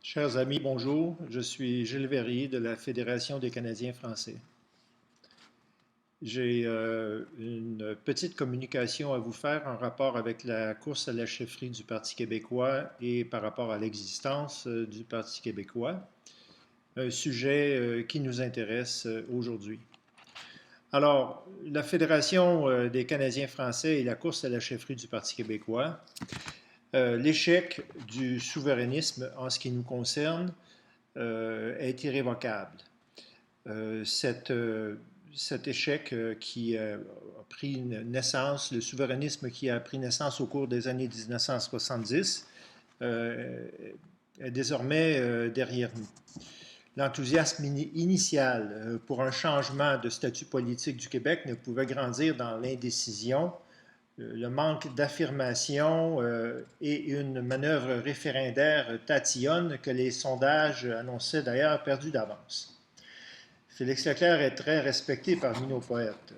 Chers amis, bonjour. Je suis Gilles Verrier de la Fédération des Canadiens français. J'ai une petite communication à vous faire en rapport avec la course à la chefferie du Parti québécois et par rapport à l'existence du Parti québécois, un sujet qui nous intéresse aujourd'hui. Alors, la Fédération des Canadiens français et la course à la chefferie du Parti québécois, l'échec du souverainisme en ce qui nous concerne est irrévocable. Euh, cette, euh, Cet échec qui a pris naissance, le souverainisme qui a pris naissance au cours des années 1970, est désormais derrière nous. L'enthousiasme initial pour un changement de statut politique du Québec ne pouvait grandir dans l'indécision, le manque d'affirmation et une manœuvre référendaire tatillonne que les sondages annonçaient d'ailleurs perdus d'avance. Félix Leclerc est très respecté parmi nos poètes.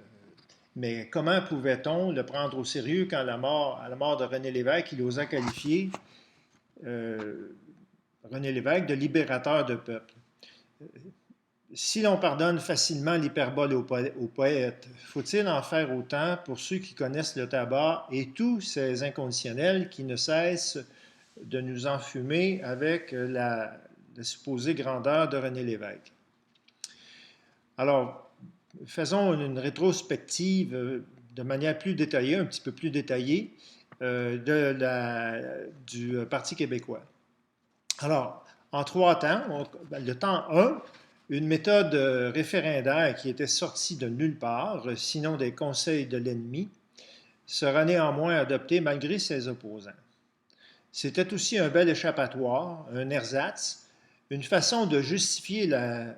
Mais comment pouvait-on le prendre au sérieux quand à la mort de René Lévesque, il osa qualifier René Lévesque de libérateur de peuple? Si l'on pardonne facilement l'hyperbole aux poètes, faut-il en faire autant pour ceux qui connaissent le tabac et tous ces inconditionnels qui ne cessent de nous enfumer avec la supposée grandeur de René Lévesque? Alors, faisons une rétrospective de manière plus détaillée, un petit peu plus détaillée, du Parti québécois. Alors, en trois temps, le temps 1, une méthode référendaire qui était sortie de nulle part, sinon des conseils de l'ennemi, sera néanmoins adoptée malgré ses opposants. C'était aussi un bel échappatoire, un ersatz, une façon de justifier la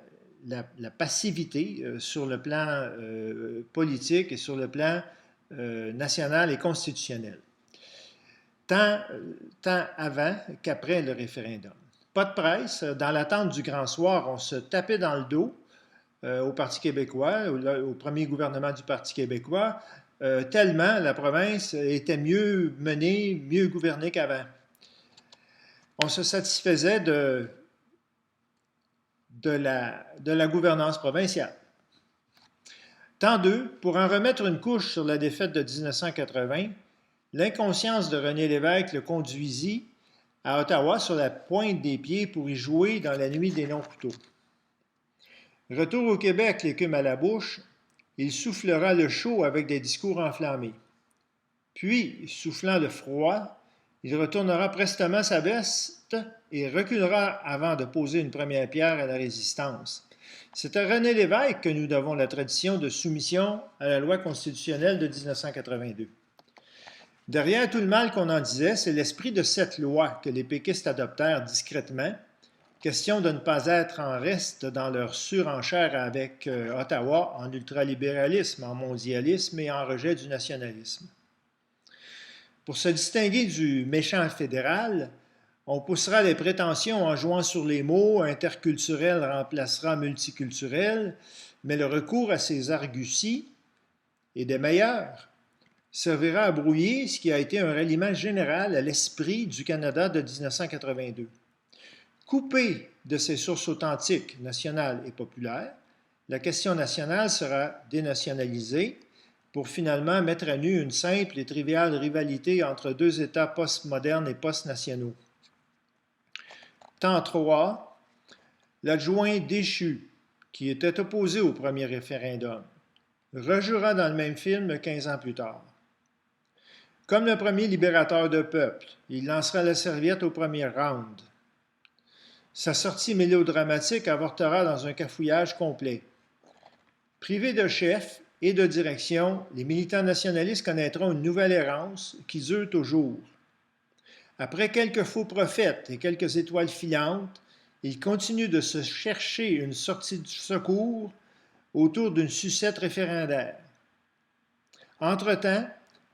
passivité sur le plan politique et sur le plan national et constitutionnel, tant, tant avant qu'après le référendum. Pas de presse, dans l'attente du grand soir, on se tapait dans le dos au Parti québécois, au premier gouvernement du Parti québécois, tellement la province était mieux menée, mieux gouvernée qu'avant. On se satisfaisait de la gouvernance provinciale. Tant d'eux, pour en remettre une couche sur la défaite de 1980, l'inconscience de René Lévesque le conduisit à Ottawa sur la pointe des pieds pour y jouer dans la nuit des longs couteaux. Retour au Québec, l'écume à la bouche, il soufflera le chaud avec des discours enflammés. Puis, soufflant le froid, il retournera prestement sa veste et reculera avant de poser une première pierre à la résistance. C'est à René Lévesque que nous devons la tradition de soumission à la loi constitutionnelle de 1982. Derrière tout le mal qu'on en disait, c'est l'esprit de cette loi que les péquistes adoptèrent discrètement, question de ne pas être en reste dans leur surenchère avec Ottawa en ultralibéralisme, en mondialisme et en rejet du nationalisme. Pour se distinguer du méchant fédéral, on poussera les prétentions en jouant sur les mots, interculturel remplacera multiculturel, mais le recours à ces arguties, et des meilleurs, servira à brouiller ce qui a été un ralliement général à l'esprit du Canada de 1982. Coupé de ses sources authentiques, nationales et populaires, la question nationale sera dénationalisée pour finalement mettre à nu une simple et triviale rivalité entre deux États postmodernes et post-nationaux. Temps 3, l'adjoint déchu, qui était opposé au premier référendum, rejouera dans le même film 15 ans plus tard. Comme le premier libérateur de peuple, il lancera la serviette au premier round. Sa sortie mélodramatique avortera dans un cafouillage complet. Privés de chef et de direction, les militants nationalistes connaîtront une nouvelle errance qui dure toujours. Après quelques faux prophètes et quelques étoiles filantes, ils continuent de se chercher une sortie de secours autour d'une sucette référendaire. Entre-temps,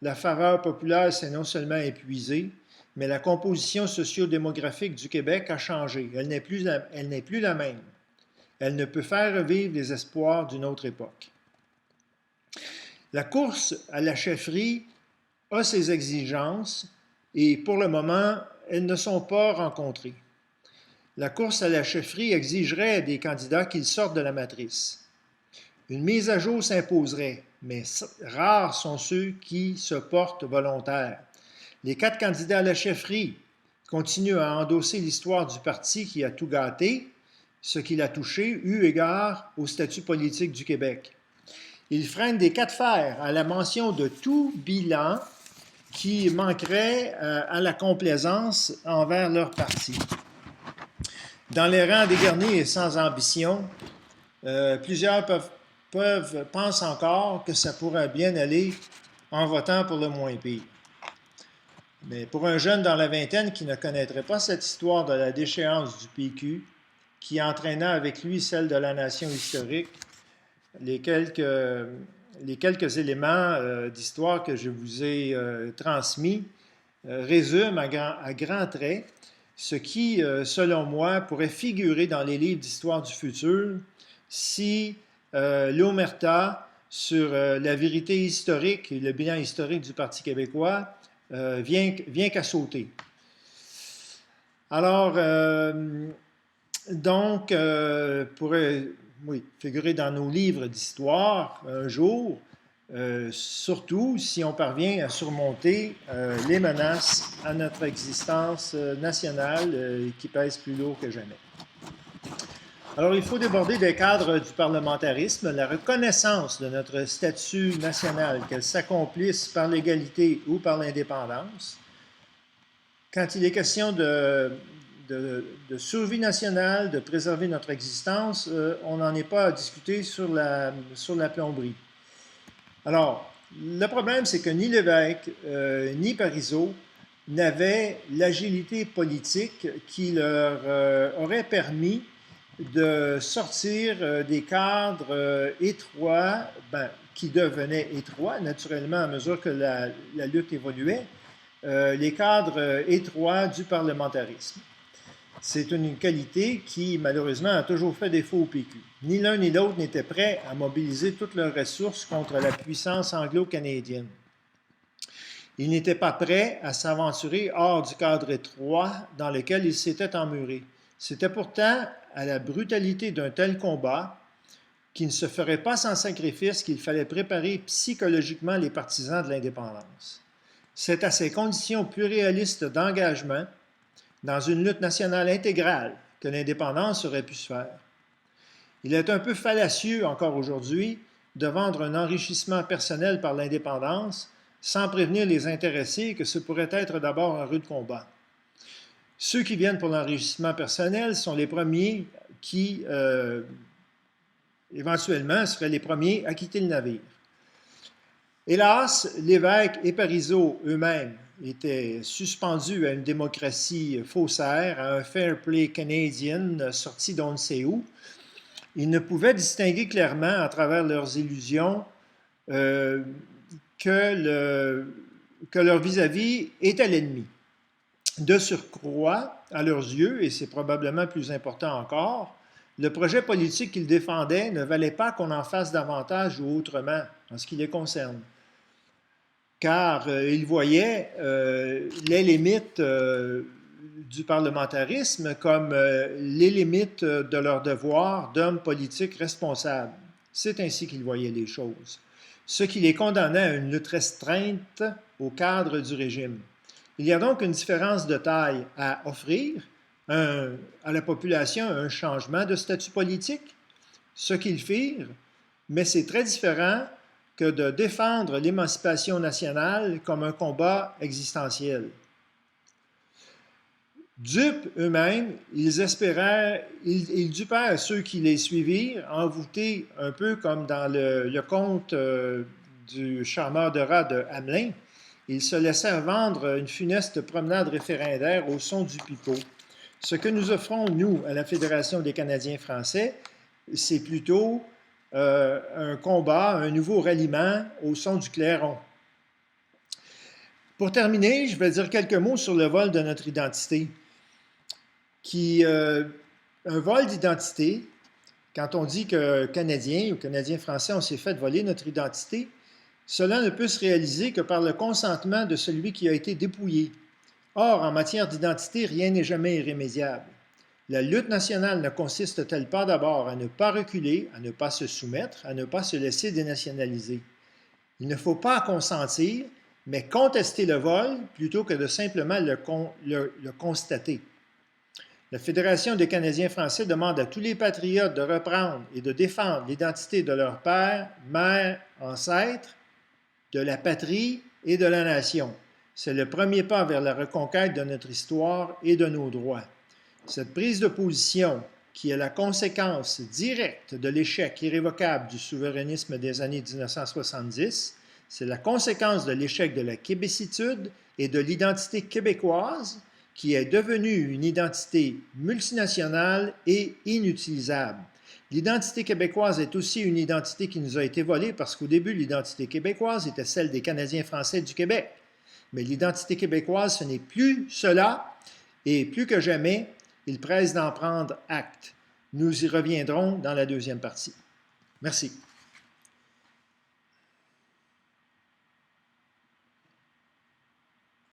la faveur populaire s'est non seulement épuisée, mais la composition socio-démographique du Québec a changé. Elle n'est plus la même. Elle ne peut faire revivre les espoirs d'une autre époque. La course à la chefferie a ses exigences et pour le moment, elles ne sont pas rencontrées. La course à la chefferie exigerait des candidats qu'ils sortent de la matrice. Une mise à jour s'imposerait, mais rares sont ceux qui se portent volontaires. Les 4 candidats à la chefferie continuent à endosser l'histoire du parti qui a tout gâté, ce qui l'a touché, eu égard au statut politique du Québec. Ils freinent des 4 fers à la mention de tout bilan qui manquerait à la complaisance envers leur parti. Dans les rangs dégarnis et sans ambition, plusieurs pensent encore que ça pourrait bien aller en votant pour le moins pire. Mais pour un jeune dans la vingtaine qui ne connaîtrait pas cette histoire de la déchéance du PQ, qui entraîna avec lui celle de la nation historique, les quelques éléments d'histoire que je vous ai transmis résument à grands traits ce qui, selon moi, pourrait figurer dans les livres d'histoire du futur si l'omerta sur la vérité historique et le bilan historique du Parti québécois vient qu'à sauter. Alors, donc, pourrait figurer dans nos livres d'histoire un jour, surtout si on parvient à surmonter les menaces à notre existence nationale qui pèsent plus lourd que jamais. Alors, il faut déborder des cadres du parlementarisme, la reconnaissance de notre statut national, qu'elle s'accomplisse par l'égalité ou par l'indépendance. Quand il est question de survie nationale, de préserver notre existence, on n'en est pas à discuter sur la plomberie. Alors, le problème, c'est que ni Lévesque ni Parizeau n'avaient l'agilité politique qui leur aurait permis de sortir des cadres étroits, qui devenaient étroits, naturellement, à mesure que la lutte évoluait, les cadres étroits du parlementarisme. C'est une qualité qui, malheureusement, a toujours fait défaut au PQ. Ni l'un ni l'autre n'étaient prêts à mobiliser toutes leurs ressources contre la puissance anglo-canadienne. Ils n'étaient pas prêts à s'aventurer hors du cadre étroit dans lequel ils s'étaient emmurés. C'était pourtant à la brutalité d'un tel combat, qui ne se ferait pas sans sacrifice, qu'il fallait préparer psychologiquement les partisans de l'indépendance. C'est à ces conditions plus réalistes d'engagement, dans une lutte nationale intégrale, que l'indépendance aurait pu se faire. Il est un peu fallacieux, encore aujourd'hui, de vendre un enrichissement personnel par l'indépendance sans prévenir les intéressés que ce pourrait être d'abord un rude combat. Ceux qui viennent pour l'enrichissement personnel sont les premiers qui, éventuellement, seraient les premiers à quitter le navire. Hélas, Lévesque et Parizeau eux-mêmes étaient suspendus à une démocratie faussaire, à un fair play canadien sorti d'on ne sait où. Ils ne pouvaient distinguer clairement, à travers leurs illusions, que leur vis-à-vis était l'ennemi. De surcroît, à leurs yeux, et c'est probablement plus important encore, le projet politique qu'ils défendaient ne valait pas qu'on en fasse davantage ou autrement en ce qui les concerne. Car ils voyaient les limites du parlementarisme comme les limites de leur devoir d'hommes politiques responsables. C'est ainsi qu'ils voyaient les choses. Ce qui les condamnait à une lutte restreinte au cadre du régime. Il y a donc une différence de taille à offrir à la population un changement de statut politique, ce qu'ils firent, mais c'est très différent que de défendre l'émancipation nationale comme un combat existentiel. Dupes eux-mêmes, ils dupèrent ceux qui les suivirent, envoûtés un peu comme dans le conte du charmeur de rats de Hamelin. Ils se laissèrent vendre une funeste promenade référendaire au son du pipeau. Ce que nous offrons, nous, à la Fédération des Canadiens français, c'est plutôt un combat, un nouveau ralliement au son du clairon. Pour terminer, je vais dire quelques mots sur le vol de notre identité. Un vol d'identité, quand on dit que Canadiens ou Canadiens français, on s'est fait voler notre identité, cela ne peut se réaliser que par le consentement de celui qui a été dépouillé. Or, en matière d'identité, rien n'est jamais irrémédiable. La lutte nationale ne consiste-t-elle pas d'abord à ne pas reculer, à ne pas se soumettre, à ne pas se laisser dénationaliser? Il ne faut pas consentir, mais contester le vol plutôt que de simplement le constater. La Fédération des Canadiens français demande à tous les patriotes de reprendre et de défendre l'identité de leur père, mère, ancêtre, de la patrie et de la nation. C'est le premier pas vers la reconquête de notre histoire et de nos droits. Cette prise de position, qui est la conséquence directe de l'échec irrévocable du souverainisme des années 1970, c'est la conséquence de l'échec de la québécitude et de l'identité québécoise, qui est devenue une identité multinationale et inutilisable. L'identité québécoise est aussi une identité qui nous a été volée parce qu'au début, l'identité québécoise était celle des Canadiens français du Québec. Mais l'identité québécoise, ce n'est plus cela, et plus que jamais, il presse d'en prendre acte. Nous y reviendrons dans la deuxième partie. Merci.